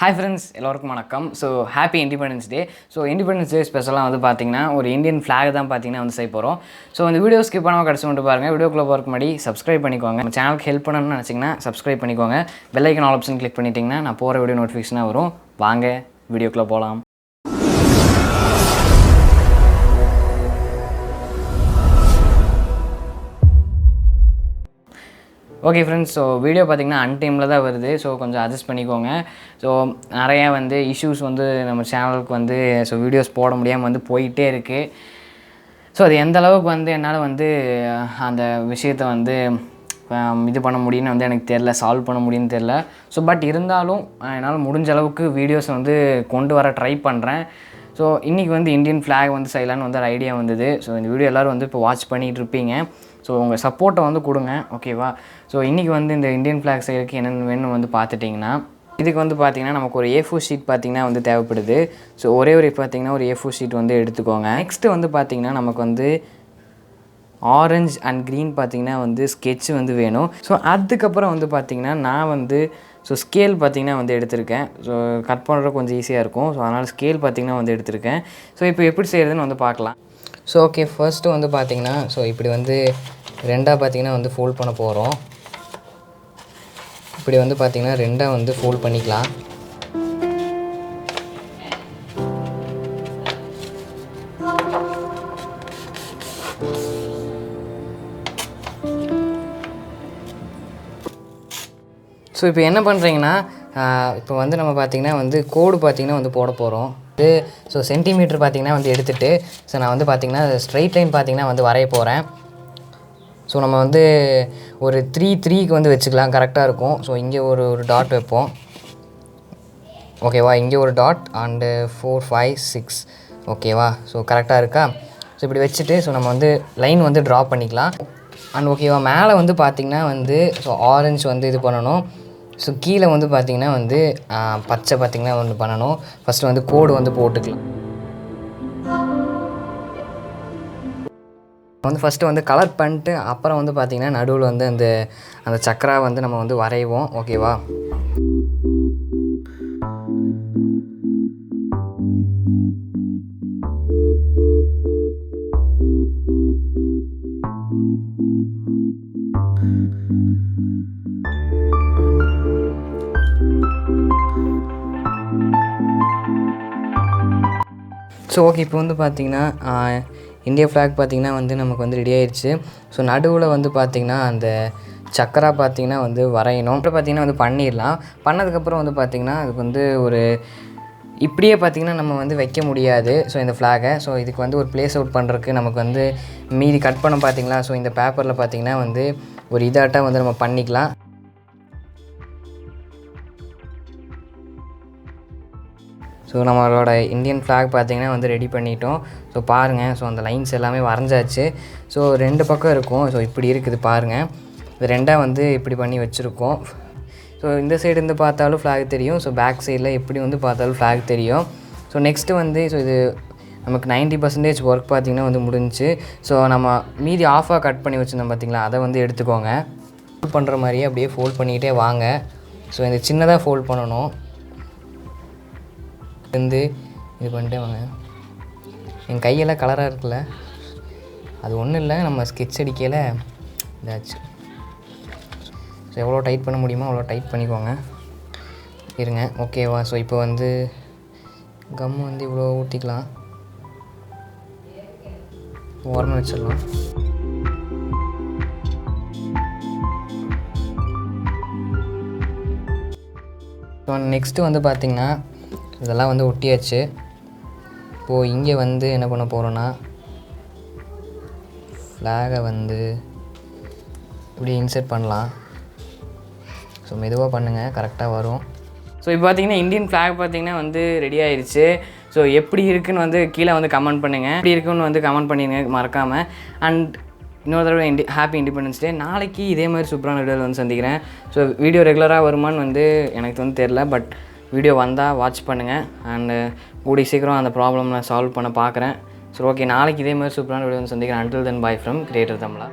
Hi friends, எல்லோருக்கும் வணக்கம். So happy independence day. So independence day ஸ்பெஷலாக வந்து பார்த்திங்கன்னா ஒரு இந்தியன் ஃப்ளாக் தான் பார்த்திங்கன்னா வந்து செய்ய போகிறோம். ஸோ இந்த வீடியோ ஸ்கிப் பண்ணாமல் கடைசி மட்டும் பாருங்கள். வீடியோக்குள்ளே போகிறதுக்கு முன்னாடி சப்ஸ்கிரைப் பண்ணிக்கோங்க. நம்ம சேனலுக்கு ஹெல்ப் பண்ணணும்னு நினச்சிங்கன்னா சப்ஸ்கிரைப் பண்ணிக்கோங்க. Bell icon all option click பண்ணிட்டீங்கன்னா நான் போகிற வீடியோ நோட்டிஃபிகேஷனாக வரும். வாங்க வீடியோக்குள்ளே போகலாம். ஓகே ஃப்ரெண்ட்ஸ், ஸோ வீடியோ பார்த்திங்கன்னா அன்டைமில் தான் வருது. ஸோ கொஞ்சம் அட்ஜஸ்ட் பண்ணிக்கோங்க. ஸோ நிறையா வந்து இஷ்யூஸ் வந்து நம்ம சேனலுக்கு வந்து வீடியோஸ் போட முடியாமல் வந்து போயிட்டே இருக்குது. ஸோ அது எந்த அளவுக்கு வந்து என்னால் வந்து அந்த விஷயத்தை வந்து இது பண்ண முடியும்னு வந்து எனக்கு தெரில, சால்வ் பண்ண முடியும்னு தெரில. ஸோ பட் இருந்தாலும் என்னால் முடிஞ்ச அளவுக்கு வீடியோஸ் வந்து கொண்டு வர ட்ரை பண்ணுறேன். ஸோ இன்றைக்கி வந்து இந்தியன் ஃப்ளாக் வந்து செய்யலான்னு வந்து ஒரு ஐடியா வந்தது. ஸோ இந்த வீடியோ எல்லோரும் வந்து இப்போ வாட்ச் பண்ணிகிட்டு இருப்பீங்க. ஸோ உங்கள் சப்போர்ட்டை வந்து கொடுங்க, ஓகேவா? ஸோ இன்றைக்கி வந்து இந்த இந்தியன் ஃப்ளாக் செய்யறதுக்கு என்னென்ன வேணும் வந்து பார்த்துட்டிங்கன்னா, இதுக்கு வந்து பார்த்திங்கன்னா நமக்கு ஒரு A4 ஷீட் பார்த்திங்கன்னா வந்து தேவைப்படுது. ஸோ ஒரே பார்த்திங்கன்னா ஒரு A4 ஷீட் வந்து எடுத்துக்கோங்க. நெக்ஸ்ட்டு வந்து பார்த்திங்கன்னா நமக்கு வந்து ஆரஞ்ச் அண்ட் க்ரீன் பார்த்திங்கன்னா வந்து ஸ்கெட்ச் வந்து வேணும். ஸோ அதுக்கப்புறம் வந்து பார்த்திங்கன்னா நான் வந்து ஸ்கேல் பார்த்திங்கன்னா வந்து எடுத்திருக்கேன். ஸோ கட் பண்ணுறது கொஞ்சம் ஈஸியாக இருக்கும். ஸோ அதனால் ஸ்கேல் பார்த்திங்கன்னா வந்து எடுத்திருக்கேன். ஸோ இப்போ எப்படி செய்கிறதுன்னு வந்து பார்க்கலாம். ஸோ ஓகே, ஃபர்ஸ்ட்டு வந்து பார்த்திங்கன்னா இப்படி வந்து ரெண்டாக பார்த்திங்கன்னா வந்து ஃபோல்ட் பண்ண போகிறோம். இப்படி வந்து பார்த்திங்கன்னா ரெண்டாக வந்து ஃபோல்ட் பண்ணிக்கலாம். ஸோ இப்போ என்ன பண்ணுறீங்கன்னா, இப்போ வந்து நம்ம பார்த்திங்கன்னா வந்து கோடு பார்த்திங்கன்னா வந்து போட போகிறோம். ஸோ சென்டிமீட்டர் பார்த்திங்கன்னா வந்து எடுத்துகிட்டு நான் வந்து பார்த்திங்கன்னா ஸ்ட்ரைட் லைன் பார்த்திங்கன்னா வந்து வரைய போகிறேன். ஸோ நம்ம வந்து ஒரு 3க்கு வந்து வச்சுக்கலாம், கரெக்டாக இருக்கும். ஸோ இங்கே ஒரு டாட் வைப்போம், ஓகேவா? இங்கே ஒரு டாட் அண்டு 4, 5, 6, ஓகேவா? ஸோ கரெக்டாக இருக்கா? ஸோ இப்படி வச்சுட்டு நம்ம வந்து லைன் வந்து ட்ரா பண்ணிக்கலாம். அண்ட் ஓகேவா, மேலே வந்து பார்த்திங்கன்னா வந்து ஆரஞ்சு வந்து இது பண்ணணும். ஸோ கீழே வந்து பார்த்திங்கன்னா வந்து பச்சை பார்த்திங்கன்னா ஒன்று பண்ணணும். ஃபஸ்ட்டு வந்து கோடு வந்து போட்டுக்கலாம். வந்து ஃபஸ்ட்டு வந்து கலர் பண்ணிட்டு அப்புறம் வந்து பார்த்திங்கன்னா நடுவில் வந்து அந்த சக்கரா வந்து நம்ம வந்து வரைவோம், ஓகேவா? ஸோ ஓகே, இப்போ வந்து பார்த்திங்கன்னா இந்தியா ஃப்ளாக் பார்த்திங்கன்னா வந்து நமக்கு வந்து ரெடி ஆயிடுச்சு. ஸோ நடுவில் வந்து பார்த்திங்கன்னா அந்த சக்கரா பார்த்திங்கன்னா வந்து வரையணும். அப்புறம் பார்த்திங்கன்னா வந்து பண்ணிடலாம். பண்ணதுக்கப்புறம் வந்து பார்த்திங்கன்னா அதுக்கு வந்து இப்படியே பார்த்திங்கன்னா நம்ம வந்து வைக்க முடியாது. ஸோ இந்த ஃப்ளாகை இதுக்கு வந்து ஒரு ப்ளேஸ் அவுட் பண்ணுறதுக்கு நமக்கு வந்து மீதி கட் பண்ண பார்த்திங்களா. ஸோ இந்த பேப்பரில் பார்த்திங்கன்னா வந்து ஒரு இதாட்டாக வந்து நம்ம பண்ணிக்கலாம். ஸோ நம்மளோட இந்தியன் ஃப்ளாக் பார்த்திங்கன்னா வந்து ரெடி பண்ணிட்டோம். ஸோ பாருங்கள், அந்த லைன்ஸ் எல்லாமே வரைஞ்சாச்சு. ஸோ 2 பக்கம் இருக்கும். ஸோ இப்படி இருக்குது பாருங்கள். இது ரெண்டாக வந்து இப்படி பண்ணி வச்சுருக்கோம். ஸோ இந்த சைடு இருந்து பார்த்தாலும் ஃப்ளாக் தெரியும். ஸோ பேக் சைடில் எப்படி வந்து பார்த்தாலும் ஃப்ளாக் தெரியும். ஸோ நெக்ஸ்ட்டு வந்து இது நமக்கு 90% ஒர்க் பார்த்திங்கன்னா வந்து முடிஞ்சிச்சு. ஸோ நம்ம மீதி ஆஃபாக கட் பண்ணி வச்சுருந்தோம் பார்த்திங்களா, அதை வந்து எடுத்துக்கோங்க. ஃபோல்ட் பண்ணுற மாதிரியே அப்படியே ஃபோல்ட் பண்ணிக்கிட்டே வாங்க. ஸோ இந்த சின்னதாக ஃபோல்ட் பண்ணணும். வந்து இது பண்ணிட்டே வாங்க. என் கையெல்லாம் கலராக இருக்குல்ல, அது ஒன்றும் இல்லை, நம்ம ஸ்கெட்ச் அடிக்கையில் இதாச்சு. ஸோ எவ்வளோ டைட் பண்ண முடியுமோ அவ்வளோ டைட் பண்ணிக்கோங்க. இருங்க, ஓகேவா? ஸோ இப்போ வந்து கம் வந்து இவ்வளோ ஊற்றிக்கலாம், ஓரமாக வச்சிடலாம். ஸோ நெக்ஸ்ட்டு வந்து பார்த்திங்கன்னா இதெல்லாம் வந்து ஒட்டியாச்சு. இப்போது இங்கே வந்து என்ன பண்ண போகிறோன்னா ஃப்ளாகை வந்து இப்படி இன்சர்ட் பண்ணலாம். ஸோ மெதுவாக பண்ணுங்கள், கரெக்டாக வரும். ஸோ இப்போ பார்த்திங்கன்னா இந்தியன் ஃப்ளாக் பார்த்திங்கன்னா வந்து ரெடி ஆயிடுச்சு. ஸோ எப்படி இருக்குதுன்னு வந்து கீழே வந்து கமெண்ட் பண்ணுங்கள். எப்படி இருக்குன்னு வந்து கமெண்ட் பண்ணிடுங்க மறக்காமல். அண்ட் இன்னொரு தடவை ஹாப்பி இண்டிபெண்டன்ஸ் டே. நாளைக்கு இதே மாதிரி சூப்பரான வீடியோவில் வந்து சந்திக்கிறேன். ஸோ வீடியோ ரெகுலராக வருமானு வந்து எனக்கு வந்து தெரில, பட் வீடியோ வந்தால் வாட்ச் பண்ணுங்கள். அண்டு கூடிய சீக்கிரம் அந்த ப்ராப்ளம் நான் சால்வ் பண்ண பார்க்குறேன். ஸோ ஓகே, நாளைக்கு இதே மாதிரி சூப்பரான வீடியோ வந்து சந்திக்கிறேன். Until then bye from creator Tamizha.